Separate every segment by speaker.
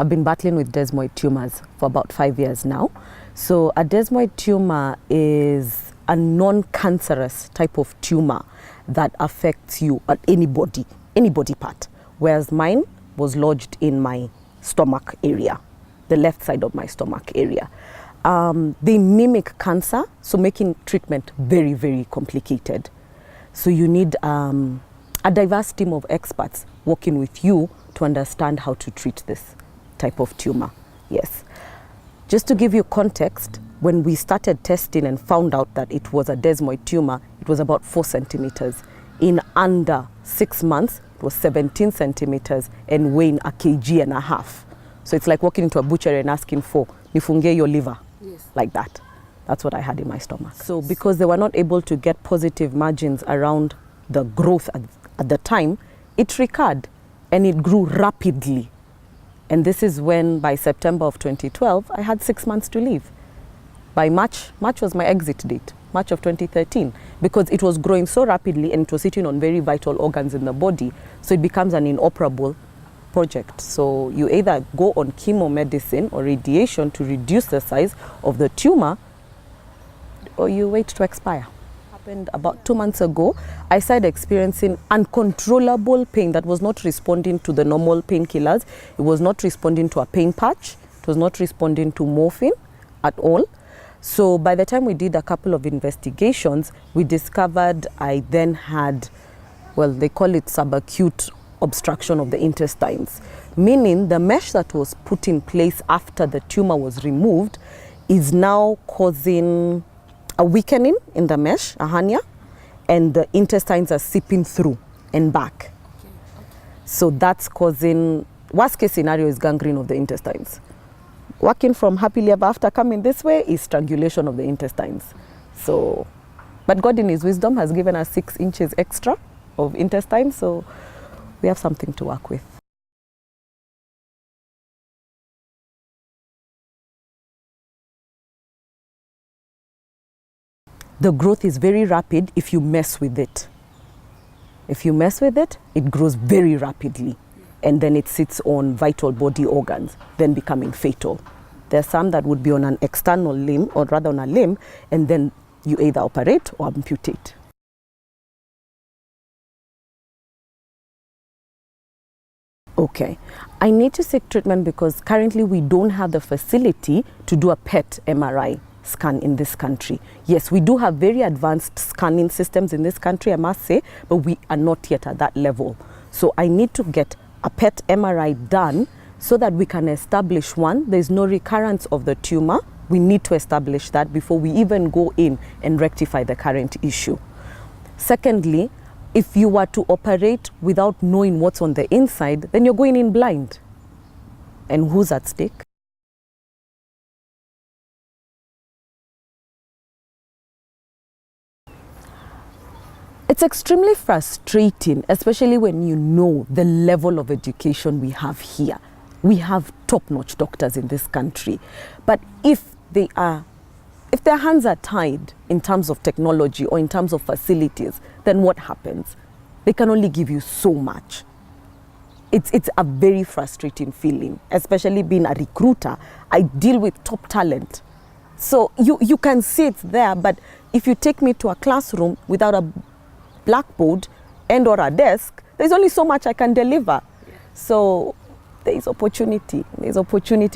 Speaker 1: I've been battling with desmoid tumors for about 5 years now. So a desmoid tumor is a non-cancerous type of tumor that affects you at any body part, whereas mine was lodged in my stomach area, the left side of my stomach area. They mimic cancer, so making treatment very, very complicated. So you need a diverse team of experts working with you to understand how to treat this type of tumor. Yes. Just to give you context, when we started testing and found out that it was a desmoid tumor, it was about 4 centimeters. In under 6 months, it was 17 centimeters and weighing 1.5 kg. So it's like walking into a butchery and asking for, nifungie your liver, yes, like that. That's what I had in my stomach. So because they were not able to get positive margins around the growth at the time, it recurred and it grew rapidly. And this is when, by September of 2012, I had 6 months to live. By March was my exit date, March of 2013, because it was growing so rapidly and it was sitting on very vital organs in the body, so it becomes an inoperable project. So you either go on chemomedicine or radiation to reduce the size of the tumor, or you wait to expire. Happened about 2 months ago. I started experiencing uncontrollable pain that was not responding to the normal painkillers. It was not responding to a pain patch. It was not responding to morphine at all. So by the time we did a couple of investigations, we discovered I then had, well, they call it subacute obstruction of the intestines, meaning the mesh that was put in place after the tumor was removed is now causing a weakening in the mesh, a hernia, and the intestines are seeping through and back. Okay. So that's causing, worst case scenario is gangrene of the intestines. Working from happily ever after coming this way is strangulation of the intestines. So, but God in his wisdom has given us 6 inches extra of intestine, so we have something to work with. The growth is very rapid if you mess with it. If you mess with it, it grows very rapidly, and then it sits on vital body organs, then becoming fatal. There are some that would be on an external limb, or rather on a limb, and then you either operate or amputate. Okay, I need to seek treatment because currently we don't have the facility to do a PET MRI scan in this country. Yes, we do have very advanced scanning systems in this country, I must say, but we are not yet at that level. So I need to get a PET MRI done so that we can establish, one, there's no recurrence of the tumor. We need to establish that before we even go in and rectify the current issue. Secondly, if you were to operate without knowing what's on the inside, then you're going in blind. And who's at stake? It's extremely frustrating, especially when you know the level of education we have here. We have top-notch doctors in this country. But if their hands are tied in terms of technology or in terms of facilities, then what happens? They can only give you so much. It's a very frustrating feeling, especially being a recruiter. I deal with top talent. So you can see it's there, but if you take me to a classroom without a blackboard and or a desk, there's only so much I can deliver. So there's opportunity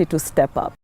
Speaker 1: to step up.